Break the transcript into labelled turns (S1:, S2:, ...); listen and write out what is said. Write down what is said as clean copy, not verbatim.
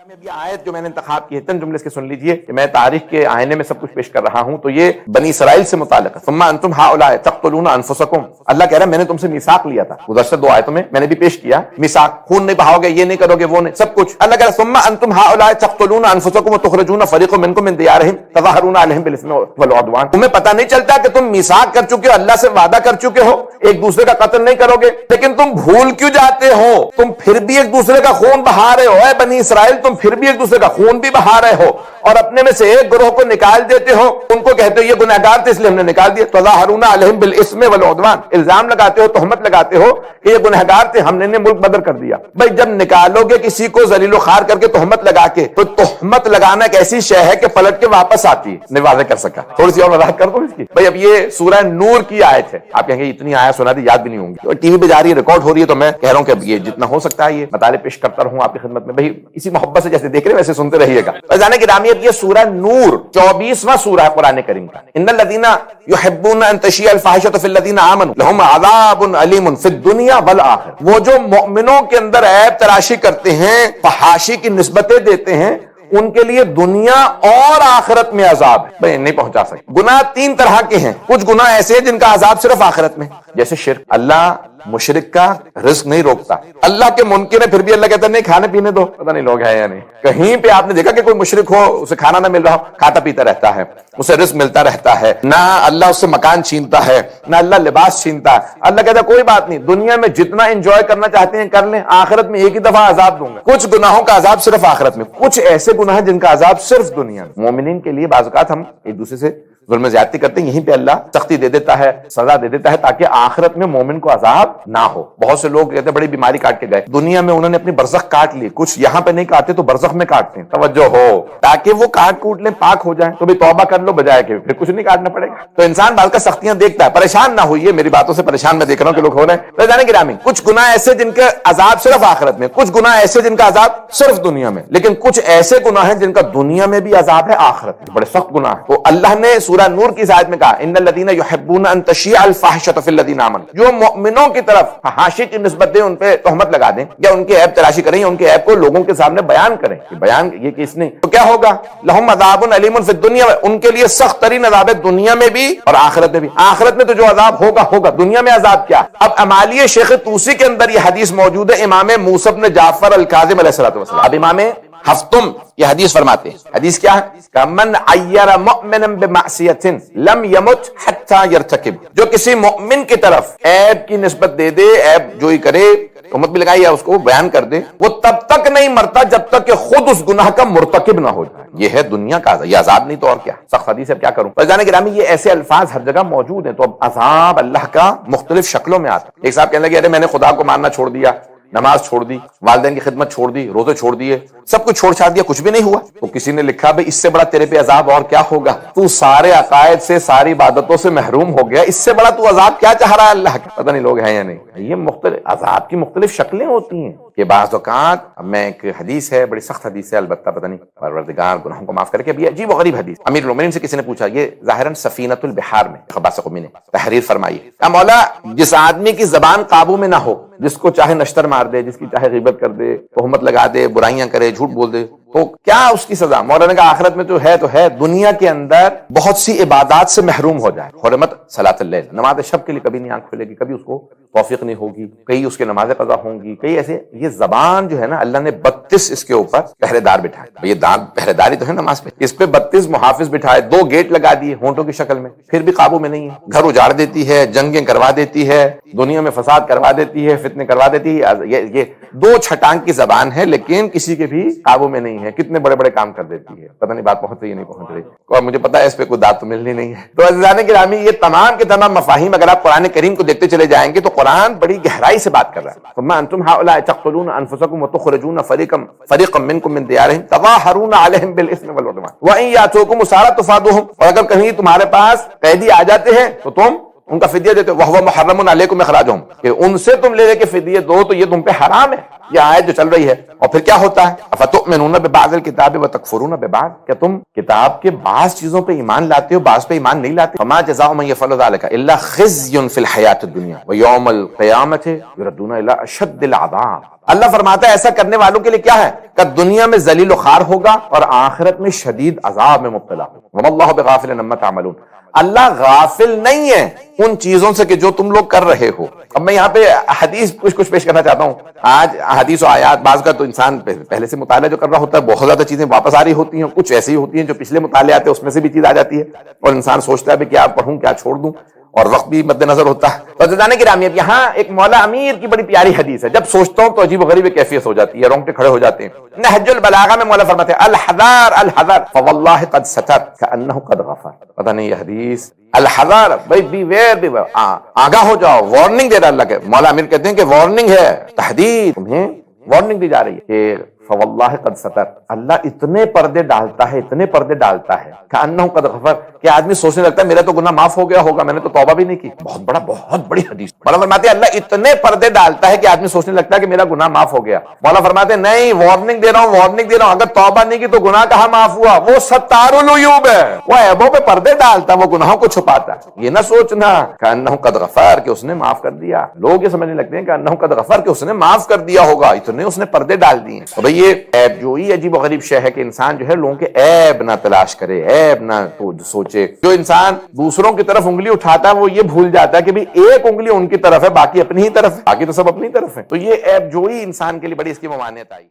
S1: اب یہ آیت جو میں نے انتخاب کی ہے چند جملے اس کے سن لیجئے کہ میں تاریخ کے آئینے میں سب کچھ پیش کر رہا ہوں، تو یہ بنی اسرائیل سے متعلق ہے۔ ثم انتم ہؤلاء تقتلون انفسکم، اللہ کہہ رہا ہے میں نے تم سے میثاق لیا تھا، گزشتہ دو آیتوں میں نے بھی پیش کیا میثاق، خون نہیں بہاؤ گے، یہ نہیں کرو گے، وہ نہیں، سب کچھ اللہ کہہ رہا ہے ثم انتم ہؤلاء تقتلون انفسکم وتخرجون فريقا منكم من ديارهم تظاهرون عليهم بالاثم والعدوان، تمہیں پتہ نہیں چلتا کہ تم میثاق کر چکے ہو، اللہ سے وعدہ کر چکے ہو ایک دوسرے کا قتل نہیں کرو گے، لیکن تم بھول کیوں جاتے ہو، تم پھر بھی ایک دوسرے کا خون بہا رہے ہو۔ اے بنی اسرائیل تم پھر بھی ایک دوسرے کا خون بھی بہا رہے ہو اور اپنے میں سے ایک گروہ کو نکال دیتے ہو، ان کو کہتے ہو یہ گنہگار تھے اس لیے ہم نے نکال دیا، تظاہرون علیہم بالاثم والعدوان، الزام لگاتے ہو، تہمت لگاتے ہو کہ یہ گنہگار تھے ہم نے انہیں ملک بدر کر دیا۔ بھائی جب نکالو گے کسی کو ذلیل و خوار کر کے تہمت لگا کے، تو تہمت لگانا ایک ایسی شے ہے کہ پلٹ کے واپس آتی ہے، نہیں واضح کر سکا، تھوڑی سی اور وضاحت کر دو اس کی۔ بھائی اب یہ سورہ نور کی آیت ہے، آپ کہیں گے اتنی آیت سنا دی یاد بھی نہیں ہوں گی، ٹی وی پہ جا رہی ہے، ریکارڈ ہو رہی ہے، تو میں کہہ رہا ہوں کہ یہ جتنا ہو سکتا ہے یہ مطالعے پیش کرتا رہوں آپ کی خدمت میں، بھائی اسی محبت سے جیسے دیکھ رہے ہیں ویسے سنتے رہیے گا۔ جانے کی رامی اب یہ سورہ نور 24واں سورہ ہے قرآن کریم کا۔ ان الذین یحبون ان تشیع الفاحشۃ فی الذین آمنوا لہم عذاب علیم فی الدنیا والآخرہ، وہ جو مؤمنوں کے اندر عیب تراشی کرتے ہیں، فحاشی کی نسبتیں دیتے ہیں، ان کے لیے دنیا اور آخرت میں عذاب ہے۔ بھئی نہیں پہنچا سکتے۔ گناہ تین طرح کے ہیں، کچھ گناہ ایسے ہیں جن کا عذاب صرف آخرت میں، جیسے شرک، اللہ مشرک کا رزق نہیں روکتا، اللہ کے منکر ہے پھر بھی اللہ کہتا ہے نہیں کھانے پینے دو، پتہ نہیں لوگ ہیں یا نہیں۔ کہیں پہ آپ نے دیکھا کہ کوئی مشرک ہو اسے کھانا نہ مل رہا ہو، کھاتا پیتا رہتا ہے، اسے رزق ملتا رہتا ہے، نہ اللہ اس سے مکان چھینتا ہے، نہ اللہ لباس چھینتا ہے، اللہ کہتا ہے کوئی بات نہیں، دنیا میں جتنا انجوائے کرنا چاہتے ہیں کر لیں، آخرت میں ایک ہی دفعہ عذاب دوں گا۔ کچھ گناہوں کا عذاب صرف آخرت میں، کچھ ایسے گناہ جن کا عذاب صرف دنیا میں۔ مومنین کے لیے بعض اوقات ہم ایک دوسرے سے ظلم زیادتی کرتے ہیں، یہیں پہ اللہ سختی دے دیتا ہے، سزا دے دیتا ہے تاکہ آخرت میں مومن کو عذاب نہ ہو۔ بہت سے لوگ کہتے ہیں بڑی بیماری کاٹ کے گئے، دنیا میں انہوں نے اپنی برزخ کاٹ لی، کچھ یہاں پہ نہیں کاٹتے تو برزخ میں کاٹتے ہیں، توجہ ہو تاکہ وہ کاٹ کوٹ لیں، پاک ہو جائیں، تو بھی توبہ کر لو بجائے کہ پھر کچھ نہیں کاٹنا پڑے گا۔ تو انسان بعض کا سختیاں دیکھتا ہے، پریشان نہ ہوئیے، میری باتوں سے پریشان میں دیکھ رہا ہوں کہ لوگ ہو رہے ہیں۔ تو جانے گرامی کچھ گناہ ایسے جن کا عذاب صرف آخرت میں، کچھ گناہ ایسے جن کا عذاب صرف دنیا میں، لیکن کچھ ایسے گناہ ہیں جن کا دنیا میں بھی عذاب ہے، آخرت میں بڑے سخت گناہ ہیں۔ تو اللہ نے سورہ نور کی آیت میں کہا ان الذین یحبون ان تشیع الفاحشۃ فی الذین آمنوا، جو مؤمنوں کی طرف فحاشی کی نسبت دیں، ان پہ تہمت لگا دیں یا ان کے عیب تراشی کریں یا ان کے عیب کو لوگوں کے سامنے بیان کریں کہ بیان یہ کہ اس نے، تو کیا ہوگا؟ لہم عذاب علیم فی الدنیا، ان کے لیے سخت ترین عذاب ہے دنیا میں بھی اور آخرت میں بھی۔ آخرت میں تو جو عذاب ہوگا ہوگا، دنیا میں عذاب کیا؟ اب امالیہ شیخ طوسی کے اندر یہ حدیث موجود ہے، امام موسیٰ بن جعفر الکاظم علیہ السلام۔ اب امام ہفتم یہ حدیث فرماتے ہیں، حدیث کیا ہے؟ من عیر مؤمنا بمعصیۃ لم یمت حتی یرتکب، جو کسی مؤمن کی طرف عیب کی نسبت دے دے، عیب جوئی کرے، تہمت بھی لگائی یا اس کو بیان کر دے، وہ تب تک نہیں مرتا جب تک کہ خود اس گناہ کا مرتکب نہ ہو جائے۔ یہ ہے دنیا کا عذاب، یہ عذاب نہیں تو اور کیا، سخت حدیث ہے، کیا کروں۔ جانے گرامی یہ ایسے الفاظ ہر جگہ موجود ہیں، تو اب عذاب اللہ کا مختلف شکلوں میں آتا ہے۔ ایک صاحب کہنے لگے ارے میں نے خدا کو ماننا چھوڑ دیا، نماز چھوڑ دی، والدین کی خدمت چھوڑ دی، روزے چھوڑ دیے، سب کچھ چھوڑ چھاڑ دیا، کچھ بھی نہیں ہوا۔ تو کسی نے لکھا بھئی اس سے بڑا تیرے پہ عذاب اور کیا ہوگا، تو سارے عقائد سے ساری عبادتوں سے محروم ہو گیا، اس سے بڑا تو عذاب کیا چاہ رہا ہے اللہ کا۔ پتہ نہیں لوگ ہیں یا نہیں۔ یہ مختلف عذاب کی مختلف شکلیں ہوتی ہیں کہ بعض اوقات، اب میں ایک حدیث ہے بڑی سخت حدیث ہے، البتہ پتہ نہیں پروردگار گناہوں کو معاف کر کے، اب یہ عجیب و غریب حدیث امیر المومنین سے کسی نے پوچھا، یہ ظاہراً سفینۃ البحار میں عباس قمی نے تحریر فرمائی ہے، مولا جس آدمی کی زبان قابو میں نہ ہو، جس کو چاہے نشتر مار دے، جس کی چاہے غیبت کر دے، تہمت لگا دے، برائیاں کرے، جھوٹ بول دے، تو کیا اس کی سزا؟ مولانا کا آخرت میں تو ہے دنیا کے اندر بہت سی عبادات سے محروم ہو جائے، حرمت صلاۃ اللیل، نماز شب کے لیے کبھی نہیں آنکھ کھلے گی، کبھی اس کو توفیق نہیں ہوگی، کئی اس کے نمازیں قضا ہوں گی، کئی ایسے۔ یہ زبان جو ہے نا، اللہ نے 32 اس کے اوپر پہرے دار بٹھائے، یہ دان پہرے داری تو ہے نماز پہ، اس پہ 32 محافظ بٹھائے، 2 گیٹ لگا دیے ہونٹوں کی شکل میں، پھر بھی قابو میں نہیں ہے، گھر اجاڑ دیتی ہے، جنگیں کروا دیتی ہے، دنیا میں فساد کروا دیتی ہے، فتنے کروا دیتی ہے۔ یہ 2 چھٹانگ کی زبان ہے، لیکن کسی کے بھی قابو میں نہیں ہے، کتنے بڑے بڑے کام کر دیتی ہے، پتہ نہیں بات پہنچ رہی ہے نہیں پہنچ رہی، اور مجھے پتا ہے اس پہ کوئی داد تو ملنی نہیں ہے۔ تو عزیزان گرامی، یہ تمام کے تمام مفاہیم اگر آپ قرآن کریم کو دیکھتے چلے جائیں گے تو قرآن بڑی گہرائی سے بات کر رہا ہے۔ ثم انتم هؤلاء تقتلون انفسکم وتخرجون فریقا منکم من دیارہم تظاہرون علیہم بالاثم والعدوان وان یاتوکم اسارى تفادوہم، اور اگر کہیں تمہارے پاس قیدی آ جاتے ہیں تو تم ان کا فدیہ دیتے، وَهُوَ مُحَرَّمٌ عَلَيْكُمْ إِخْرَاجُهُمْ، کہ ان سے تم لے کے فدیے دو تو یہ تم پہ حرام ہے، یہ آیت جو چل رہی ہے۔ اور پھر کیا ہوتا ہے؟ أَفَتُؤْمِنُونَ بِبَعْضِ الْكِتَابِ وَتَكْفُرُونَ بِبَعْضٍ، کیا تم کتاب کے بعض چیزوں پہ ایمان لاتے ہو، بعض پہ ایمان نہیں لاتے؟ فَمَا جَزَاءُ مَن يَفْعَلُ ذَلِكَ إِلَّا خِزْيٌ فِي الْحَيَاةِ الدُّنْيَا وَيَوْمَ الْقِيَامَةِ يُرَدُّونَ إِلَىٰ أَشَدِّ الْعَذَابِ۔ اللہ فرماتا ہے ایسا کرنے والوں کے لیے کیا ہے کہ دنیا میں ذلیل و خوار ہوگا اور آخرت میں شدید عذاب میں مبتلا ہوگا۔ وما اللہ بغافل عما تعملون، اللہ غافل نہیں ہے ان چیزوں سے کہ جو تم لوگ کر رہے ہو۔ اب میں یہاں پہ حدیث کچھ پیش کرنا چاہتا ہوں۔ آج حدیث و آیات بعض کا تو انسان پہلے سے مطالعہ جو کر رہا ہوتا ہے بہت زیادہ چیزیں واپس آ رہی ہوتی ہیں، کچھ ایسی ہوتی ہیں جو پچھلے مطالعے آتے ہیں اس میں سے بھی چیز آ جاتی ہے اور انسان سوچتا ہے کیا پڑھوں کیا چھوڑ دوں، اور وقت بھی مد نظر ہوتا ہے۔ عزیزان گرامی، اب یہاں ایک مولا امیر کی بڑی پیاری حدیث ہے، جب سوچتا ہوں تو عجیب و غریب کیفیت ہو جاتی ہے، رونگٹے کھڑے ہو جاتے ہیں۔ نہج البلاغہ میں مولا فرماتے ہیں الحذار الحذر فواللہ قد ستر کأنہ قد غفر۔ پتہ نہیں یہ حدیث الحذار، بھائی بی ویئر، آگاہ ہو جاؤ، وارننگ دے رہا اللہ کے مولا امیر کہتے ہیں کہ وارننگ ہے، تحدید، تمہیں وارننگ دی جا رہی ہے کہ فواللہ قد ستر، اللہ اتنے پردے ڈالتا ہے، اتنے پردے ڈالتا ہے کأنہ قد غفر کہ آدمی سوچنے لگتا ہے میرا تو گناہ معاف ہو گیا ہوگا، میں نے تو توبہ بھی نہیں کی۔ بہت بڑی حدیث۔ مولا فرماتے ہیں اللہ اتنے پردے ڈالتا ہے کہ آدمی سوچنے لگتا ہے کہ میرا گناہ معاف ہو گیا۔ مولا فرماتے ہیں نہیں، وارننگ دے رہا ہوں، اگر توبہ نہیں کی تو گناہ کہاں معاف ہوا؟ وہ ستار العیوب ہے، وہ عیبوں پہ پردے ڈالتا ہے، وہ گناہوں کو چھپاتا ہے۔ یہ نہ سوچنا کہ انہ قد غفر کہ اس نے معاف کر دیا، لوگ یہ سمجھنے لگتے ہیں کہ انہ قد غفر کہ اس نے معاف کر دیا ہوگا، اتنے اس نے پردے ڈال دیے۔ تو بھئی یہ عیب جوئی عجیب و غریب شے ہے کہ انسان جو ہے لوگوں کے عیب نہ تلاش کرے، عیب نہ سوچے۔ جو انسان دوسروں کی طرف انگلی اٹھاتا ہے وہ یہ بھول جاتا ہے کہ بھی ایک انگلی ان کی طرف ہے، باقی اپنی ہی طرف ہے، باقی تو سب اپنی طرف ہے۔ تو یہ عیب جوئی انسان کے لیے بڑی اس کی ممانعت آئی۔